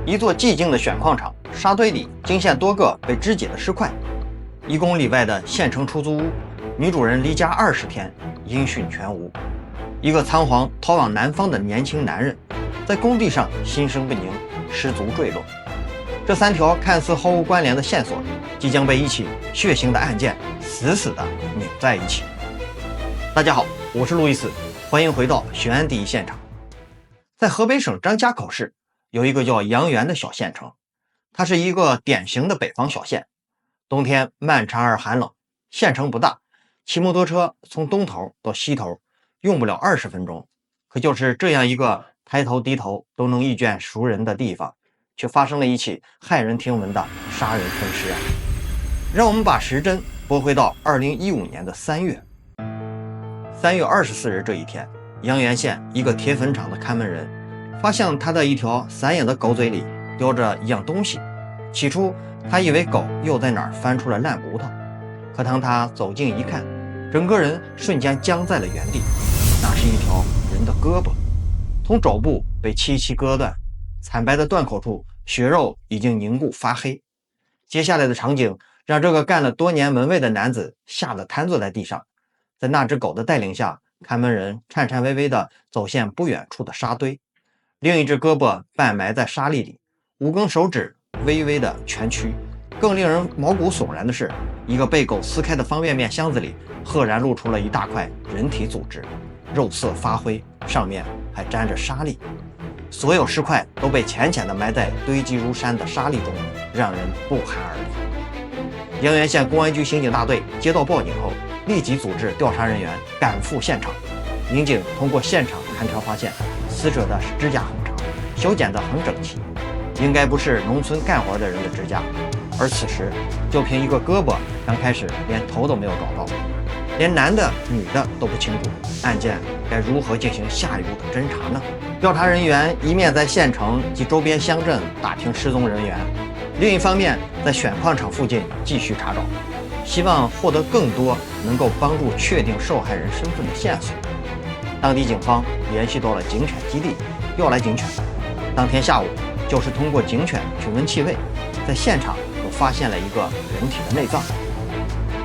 一座寂静的选矿场沙堆里惊现多个被肢解的尸块。1公里外的县城出租屋，女主人离家20天，音讯全无。一个仓皇逃往南方的年轻男人，在工地上心生不宁，失足坠落。这3条看似毫无关联的线索，即将被一起血腥的案件死死地拧在一起。大家好，我是路易斯，欢迎回到悬案第一现场。在河北省张家口市有一个叫阳原的小县城，它是一个典型的北方小县。冬天漫长而寒冷，县城不大，骑摩托车从东头到西头用不了20分钟。可就是这样一个抬头低头都能一卷熟人的地方，却发生了一起骇人听闻的杀人分尸案。让我们把时针拨回到2015年的3月。3月24日这一天，阳原县一个铁粉厂的看门人发现他的一条散养的狗嘴里叼着一样东西。起初他以为狗又在哪儿翻出了烂骨头，可当他走近一看，整个人瞬间僵在了原地。那是一条人的胳膊，从肘部被齐齐割断，惨白的断口处血肉已经凝固发黑。接下来的场景让这个干了多年门卫的男子吓得瘫坐在地上。在那只狗的带领下，看门人颤颤巍巍地走向不远处的沙堆，另一只胳膊半埋在沙砾里，5根手指微微的蜷曲。更令人毛骨悚然的是，一个被狗撕开的方便面箱子里赫然露出了一大块人体组织，肉色发灰，上面还沾着沙砾。所有尸块都被浅浅地埋在堆积如山的沙砾中，让人不寒而栗。阳原县公安局刑警大队接到报警后，立即组织调查人员赶赴现场。民警通过现场勘查发现，死者的指甲很长，修剪得很整齐，应该不是农村干活的人的指甲。而此时就凭一个胳膊，刚开始连头都没有找到，连男的女的都不清楚，案件该如何进行下一步的侦查呢？调查人员一面在县城及周边乡镇打听失踪人员，另一方面在选矿场附近继续查找，希望获得更多能够帮助确定受害人身份的线索。当地警方联系到了警犬基地，调来警犬。当天下午，就是通过警犬去闻气味，在现场又发现了一个人体的内脏。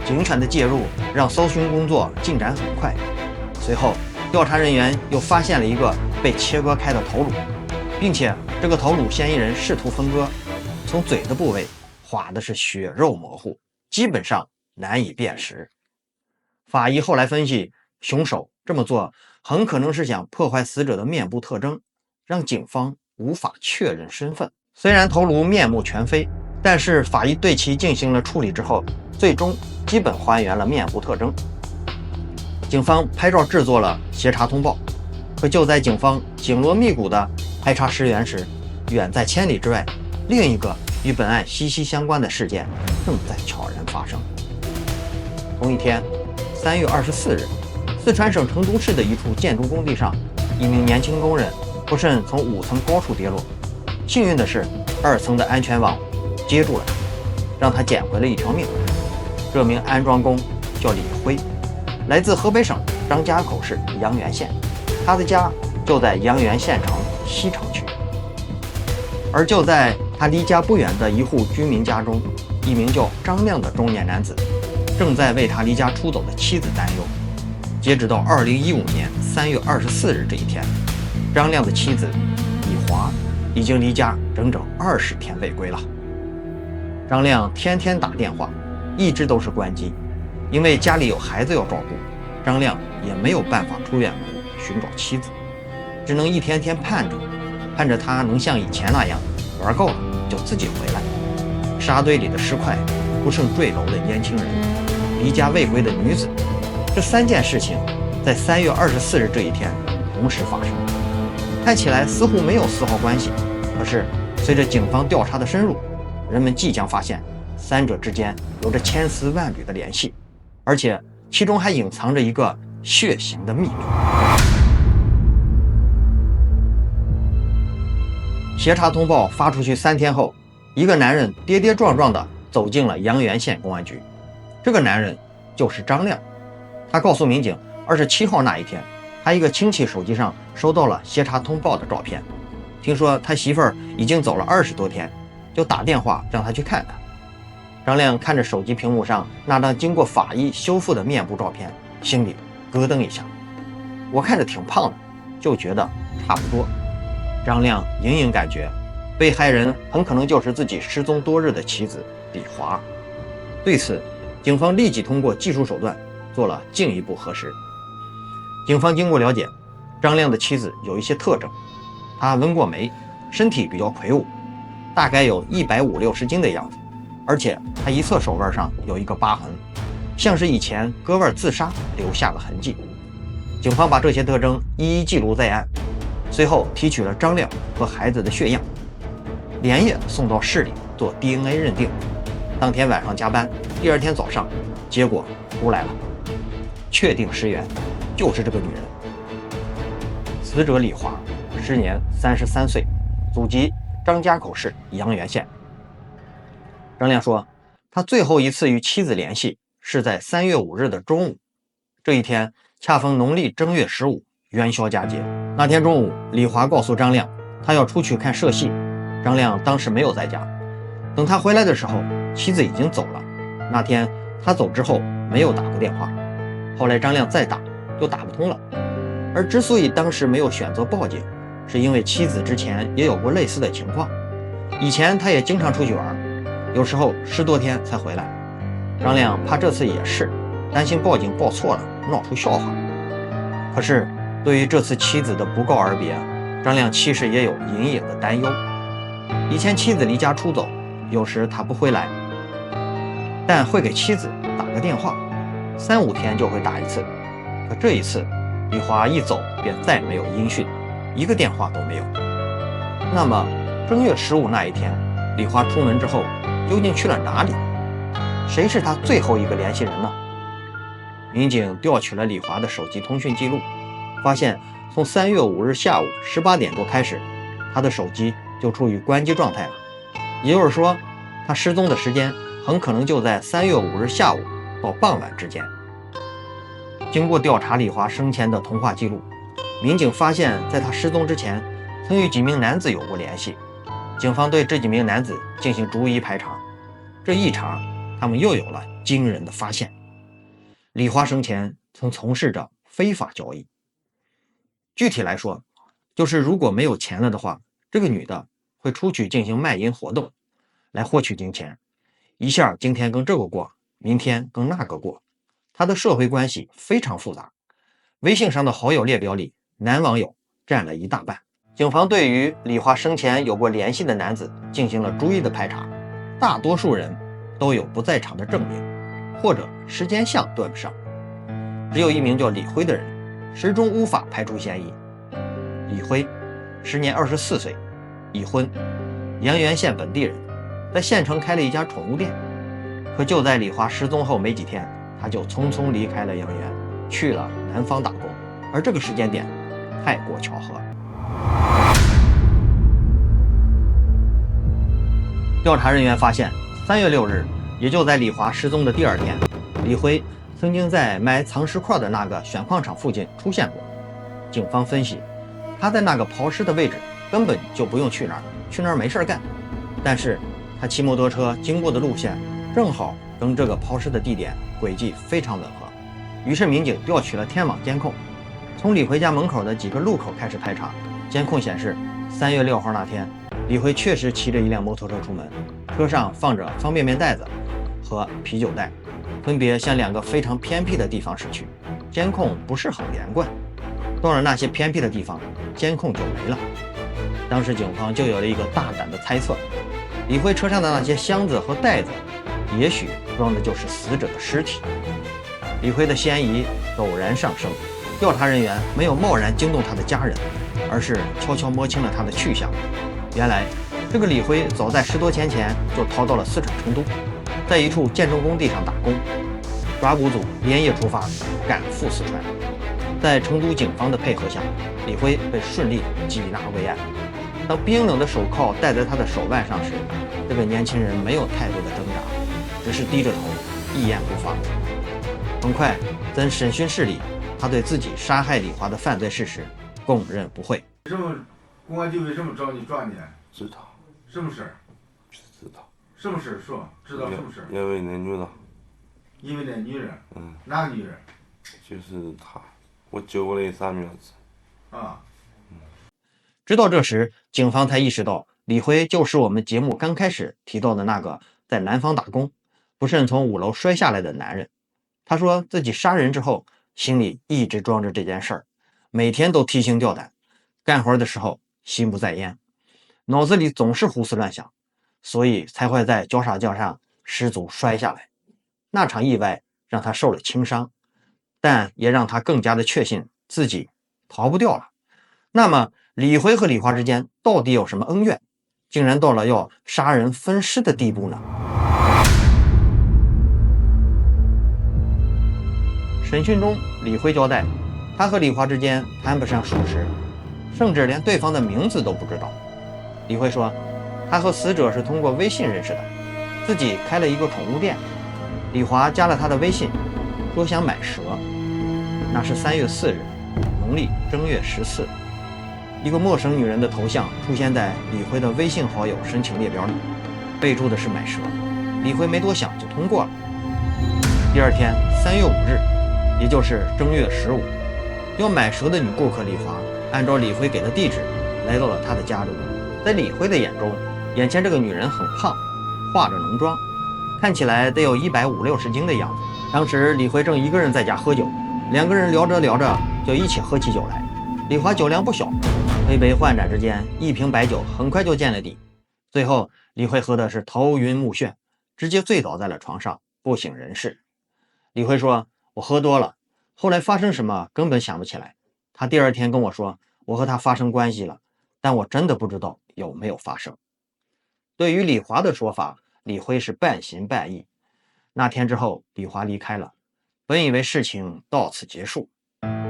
警犬的介入让搜寻工作进展很快。随后，调查人员又发现了一个被切割开的头颅，并且这个头颅嫌疑人试图分割，从嘴的部位划的是血肉模糊，基本上难以辨识。法医后来分析，凶手这么做很可能是想破坏死者的面部特征，让警方无法确认身份。虽然头颅面目全非，但是法医对其进行了处理之后，最终基本还原了面部特征。警方拍照制作了协查通报，可就在警方紧锣密鼓地排查尸源时，远在千里之外，另一个与本案息息相关的事件正在悄然发生。同一天，3月24日，四川省成都市的一处建筑工地上，一名年轻工人不慎从5层高处跌落，幸运的是2层的安全网接住了他，让他捡回了一条命。这名安装工叫李辉，来自河北省张家口市阳原县，他的家就在阳原县城西城区。而就在他离家不远的一户居民家中，一名叫张亮的中年男子正在为他离家出走的妻子担忧。截止到2015年3月24日这一天，张亮的妻子李华已经离家整整20天未归了。张亮天天打电话，一直都是关机，因为家里有孩子要照顾，张亮也没有办法出远门寻找妻子，只能一天天盼着他能像以前那样玩够了就自己回来。沙堆里的尸块，不慎坠楼的年轻人，离家未归的女子，这3件事情在3月24日这一天同时发生，看起来似乎没有丝毫关系。可是随着警方调查的深入，人们即将发现3者之间有着千丝万缕的联系，而且其中还隐藏着一个血腥的秘密。协查通报发出去3天后，一个男人跌跌撞撞地走进了阳原县公安局。这个男人就是张亮。他告诉民警，27号那一天，他一个亲戚手机上收到了协查通报的照片。听说他媳妇儿已经走了20多天，就打电话让他去看看。张亮看着手机屏幕上那张经过法医修复的面部照片，心里咯噔一下。我看着挺胖的，就觉得差不多。张亮隐隐感觉，被害人很可能就是自己失踪多日的妻子李华。对此，警方立即通过技术手段做了进一步核实。警方经过了解，张亮的妻子有一些特征，她纹过眉，身体比较魁梧，大概有150-160斤的样子，而且她一侧手腕上有一个疤痕，像是以前割腕自杀留下的痕迹。警方把这些特征一一记录在案，随后提取了张亮和孩子的血样，连夜送到市里做 DNA 认定。当天晚上加班，第二天早上，结果出来了，确定尸源就是这个女人。死者李华，时年33岁，祖籍张家口市阳原县。张亮说，他最后一次与妻子联系是在3月5日的中午，这一天恰逢农历正月15元宵佳节。那天中午，李华告诉张亮，他要出去看社戏，张亮当时没有在家。等他回来的时候，妻子已经走了。那天他走之后没有打过电话，后来张亮再打就打不通了。而之所以当时没有选择报警，是因为妻子之前也有过类似的情况，以前他也经常出去玩，有时候10多天才回来。张亮怕这次也是，担心报警报错了闹出笑话。可是对于这次妻子的不告而别，张亮其实也有隐隐的担忧。以前妻子离家出走，有时他不回来，但会给妻子打个电话，3-5天就会打一次。可这一次李华一走便再没有音讯，一个电话都没有。那么正月15那一天，李华出门之后究竟去了哪里？谁是他最后一个联系人呢？民警调取了李华的手机通讯记录，发现从3月5日下午18点多开始，他的手机就处于关机状态了。也就是说，他失踪的时间很可能就在3月5日下午到傍晚之间。经过调查李华生前的通话记录，民警发现在他失踪之前曾与几名男子有过联系。警方对这几名男子进行逐一排查，这一查他们又有了惊人的发现。李华生前曾从事着非法交易，具体来说，就是如果没有钱了的话，这个女的会出去进行卖淫活动来获取金钱，一下今天跟这个过，明天跟那个过。她的社会关系非常复杂，微信上的好友列表里男网友占了一大半。警方对于李华生前有过联系的男子进行了逐一的排查，大多数人都有不在场的证明，或者时间项对不上，只有一名叫李辉的人始终无法排除嫌疑。李辉时年24岁，已婚，阳原县本地人，在县城开了一家宠物店。可就在李华失踪后没几天，他就匆匆离开了阳原，去了南方打工，而这个时间点太过巧合。调查人员发现，3月6日，也就在李华失踪的第二天，李辉曾经在卖藏尸块的那个选矿场附近出现过。警方分析，他在那个抛尸的位置根本就不用去那儿，去那儿没事干。但是他骑摩托车经过的路线正好跟这个抛尸的地点轨迹非常吻合，于是民警调取了天网监控，从李辉家门口的几个路口开始排查。监控显示，3月6号那天，李辉确实骑着一辆摩托车出门，车上放着方便面袋子和啤酒袋，分别向2个非常偏僻的地方驶去。监控不是很连贯，到了那些偏僻的地方，监控就没了。当时警方就有了一个大胆的猜测，李辉车上的那些箱子和袋子，也许装的就是死者的尸体。李辉的嫌疑陡然上升，调查人员没有贸然惊动他的家人，而是悄悄摸清了他的去向。原来这个李辉早在10多天前就逃到了四川成都，在一处建筑工地上打工。抓捕组连夜出发，赶赴四川。在成都警方的配合下，李辉被顺利缉拿归案。当冰冷的手铐戴在他的手腕上时，这个年轻人没有太多的挣扎，只是低着头，一言不发。很快，在审讯室里，他对自己杀害李华的犯罪事实供认不讳。公安局为什么找你抓你？知道，什么事儿？知道。什么事儿？说，知道什么事儿？因为那女的。因为那女人。哪个女人？就是她，我救过那3秒子。啊。直到这时，警方才意识到李辉就是我们节目刚开始提到的那个在南方打工，不慎从5楼摔下来的男人。他说自己杀人之后，心里一直装着这件事儿，每天都提心吊胆，干活的时候心不在焉，脑子里总是胡思乱想，所以才会在绞杀架上失足摔下来。那场意外让他受了轻伤，但也让他更加的确信自己逃不掉了。那么李辉和李华之间到底有什么恩怨，竟然到了要杀人分尸的地步呢？审讯中，李辉交代，他和李华之间谈不上熟识，甚至连对方的名字都不知道。李辉说，他和死者是通过微信认识的，自己开了一个宠物店。李华加了他的微信，说想买蛇。那是3月4日，农历正月14。一个陌生女人的头像出现在李辉的微信好友申请列表里，备注的是买蛇。李辉没多想就通过了。第二天3月5日，也就是正月15，要买蛇的女顾客李华按照李辉给的地址来到了他的家中。在李辉的眼中，眼前这个女人很胖，化着浓妆，看起来得有150-160斤的样子。当时李辉正一个人在家喝酒，2个人聊着聊着就一起喝起酒来。李华酒量不小，杯杯换盏之间，1瓶白酒很快就见了底。最后李辉喝的是头晕目眩，直接醉倒在了床上，不省人事。李辉说，我喝多了，后来发生什么根本想不起来。他第二天跟我说，我和他发生关系了，但我真的不知道有没有发生。对于李华的说法，李辉是半信半疑。那天之后，李华离开了，本以为事情到此结束，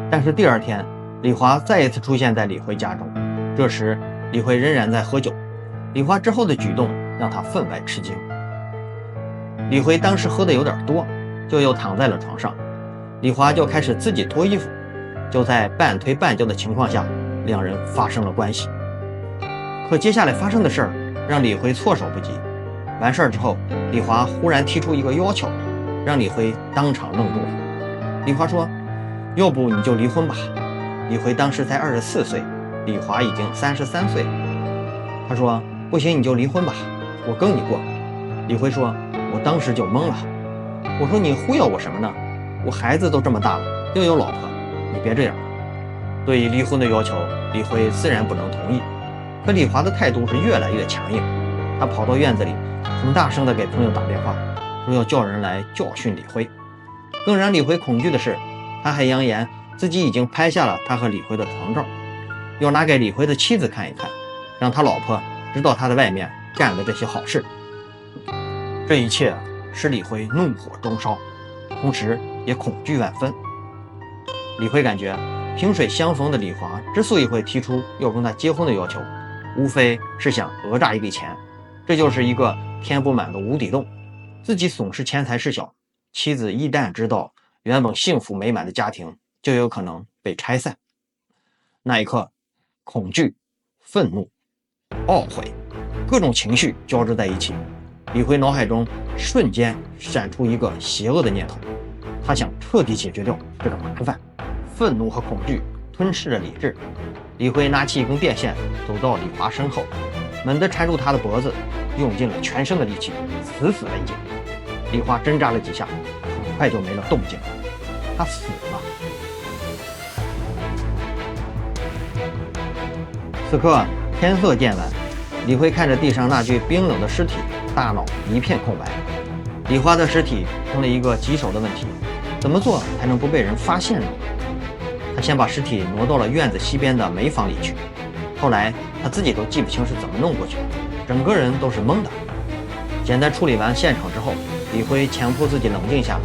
但是第二天李华再一次出现在李辉家中，这时李辉仍然在喝酒。李华之后的举动让他分外吃惊。李辉当时喝的有点多，就又躺在了床上，李华就开始自己脱衣服，就在半推半就的情况下，2人发生了关系。可接下来发生的事儿让李辉措手不及。完事儿之后，李华忽然提出一个要求，让李辉当场愣住了。李华说，要不你就离婚吧。李辉当时才24岁，李华已经33岁了。他说，不行你就离婚吧，我跟你过。李辉说，我当时就懵了，我说你忽悠我什么呢？我孩子都这么大了，又有老婆，你别这样。对于离婚的要求，李辉自然不能同意，可李华的态度是越来越强硬。他跑到院子里，很大声地给朋友打电话，说要叫人来教训李辉。更让李辉恐惧的是，他还扬言自己已经拍下了他和李辉的床照，要拿给李辉的妻子看一看，让他老婆知道他在外面干的这些好事。这一切使李辉怒火中烧，同时也恐惧万分。李辉感觉萍水相逢的李华之所以会提出要跟他结婚的要求，无非是想讹诈一笔钱，这就是一个填不满的无底洞。自己总是钱财事小，妻子一旦知道，原本幸福美满的家庭就有可能被拆散。那一刻，恐惧、愤怒、懊悔，各种情绪交织在一起。李辉脑海中瞬间闪出一个邪恶的念头，他想彻底解决掉这个麻烦。愤怒和恐惧吞噬着理智。李辉拿起一根电线，走到李华身后，猛地缠住他的脖子，用尽了全身的力气，死死勒紧。李华挣扎了几下，很快就没了动静，他死了。此刻天色渐晚，李辉看着地上那具冰冷的尸体，大脑一片空白。李华的尸体成了一个棘手的问题，怎么做才能不被人发现呢？他先把尸体挪到了院子西边的煤房里去，后来他自己都记不清是怎么弄过去，整个人都是懵的。简单处理完现场之后，李辉强迫自己冷静下来。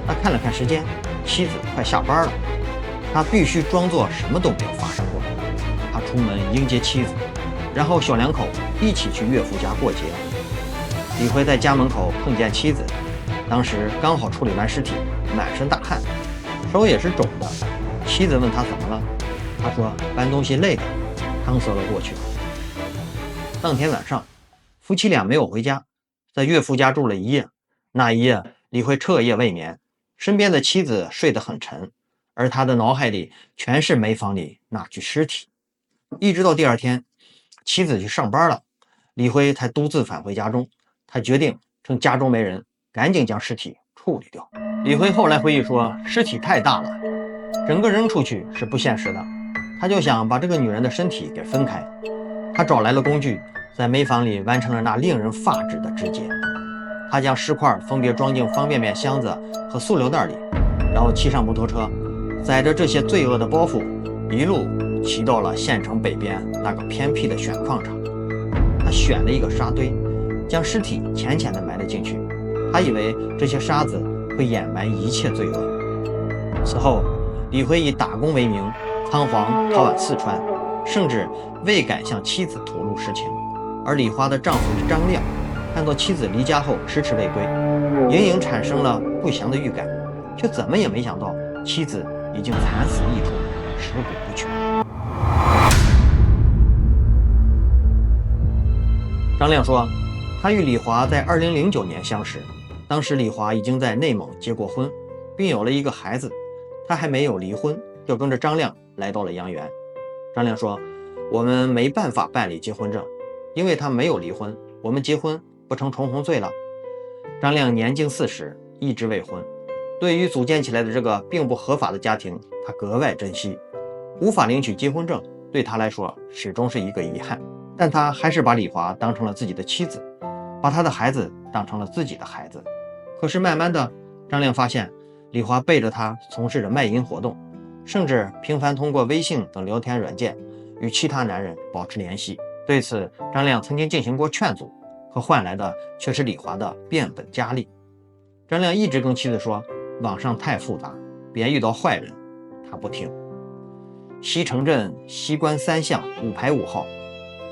他看了看时间，妻子快下班了，他必须装作什么都没有发生过。他出门迎接妻子，然后小两口一起去岳父家过节。李辉在家门口碰见妻子，当时刚好处理完尸体，满身大汗，手也是肿的。妻子问他怎么了，他说搬东西累的。搪塞了过去。当天晚上，夫妻俩没有回家，在岳父家住了一夜。那一夜，李辉彻夜未眠，身边的妻子睡得很沉，而他的脑海里全是煤房里那具尸体。一直到第二天，妻子去上班了，李辉才独自返回家中。他决定趁家中没人，赶紧将尸体处理掉。李辉后来回忆说，尸体太大了，整个扔出去是不现实的，他就想把这个女人的身体给分开。他找来了工具，在煤房里完成了那令人发指的肢解。他将尸块分别装进方便面箱子和塑料袋里，然后骑上摩托车，载着这些罪恶的包袱，一路骑到了县城北边那个偏僻的选矿场。他选了一个沙堆，将尸体浅浅地埋了进去。他以为这些沙子会掩埋一切罪恶。此后，李辉以打工为名，仓皇逃往四川，甚至未敢向妻子吐露实情。而李华的丈夫张亮看到妻子离家后迟迟未归，隐隐产生了不祥的预感，却怎么也没想到妻子已经惨死异处，尸骨不全。张亮说，他与李华在2009年相识，当时李华已经在内蒙结过婚，并有了一个孩子，他还没有离婚，就跟着张亮来到了阳源。张亮说，我们没办法办理结婚证，因为他没有离婚，我们结婚不成重婚罪了。张亮年近40，一直未婚，对于组建起来的这个并不合法的家庭，他格外珍惜。无法领取结婚证对他来说始终是一个遗憾，但他还是把李华当成了自己的妻子，把他的孩子当成了自己的孩子。可是慢慢的，张亮发现李华背着他从事着卖淫活动，甚至频繁通过微信等聊天软件与其他男人保持联系。对此，张亮曾经进行过劝阻，可换来的却是李华的变本加厉。张亮一直跟妻子说，网上太复杂，别遇到坏人，他不听。西城镇西关3巷5排5号，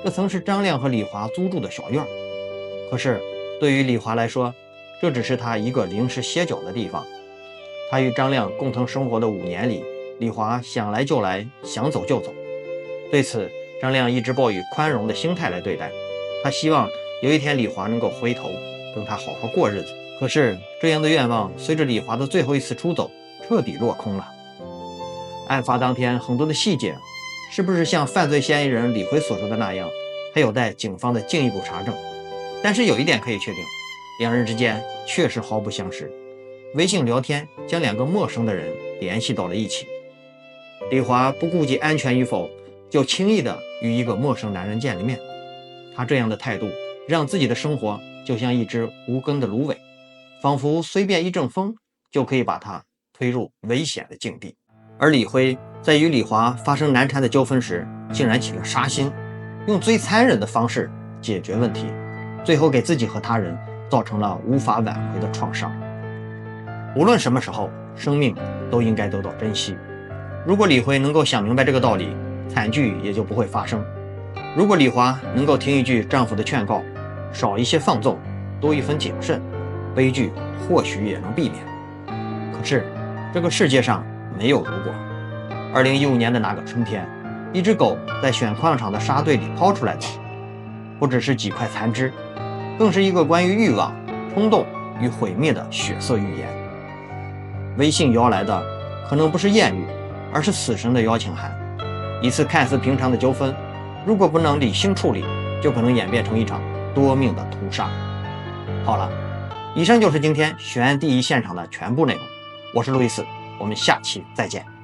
这曾是张亮和李华租住的小院。可是对于李华来说，这只是他一个临时歇脚的地方。他与张亮共同生活的5年里，李华想来就来，想走就走。对此，张亮一直抱以宽容的心态来对待，他希望有一天李华能够回头跟他好好过日子。可是这样的愿望随着李华的最后一次出走彻底落空了。案发当天很多的细节是不是像犯罪嫌疑人李辉所说的那样，还有待警方的进一步查证。但是有一点可以确定，两人之间确实毫不相识，微信聊天将2个陌生的人联系到了一起。李华不顾及安全与否，就轻易的与一个陌生男人见了面。他这样的态度让自己的生活就像一只无根的芦苇，仿佛随便一阵风就可以把他推入危险的境地。而李辉在与李华发生难缠的纠纷时，竟然起了杀心，用最残忍的方式解决问题，最后给自己和他人造成了无法挽回的创伤。无论什么时候，生命都应该得到珍惜。如果李辉能够想明白这个道理，惨剧也就不会发生。如果李华能够听一句丈夫的劝告，少一些放纵，多一分谨慎，悲剧或许也能避免。可是这个世界上没有如果。2015年的那个春天，一只狗在选矿场的沙堆里抛出来的，不只是几块残肢，更是一个关于欲望、冲动与毁灭的血色预言。微信摇来的可能不是艳遇，而是死神的邀请函。一次看似平常的纠纷，如果不能理性处理，就可能演变成一场多命的屠杀。好了，以上就是今天悬案第一现场的全部内容。我是路易斯，我们下期再见。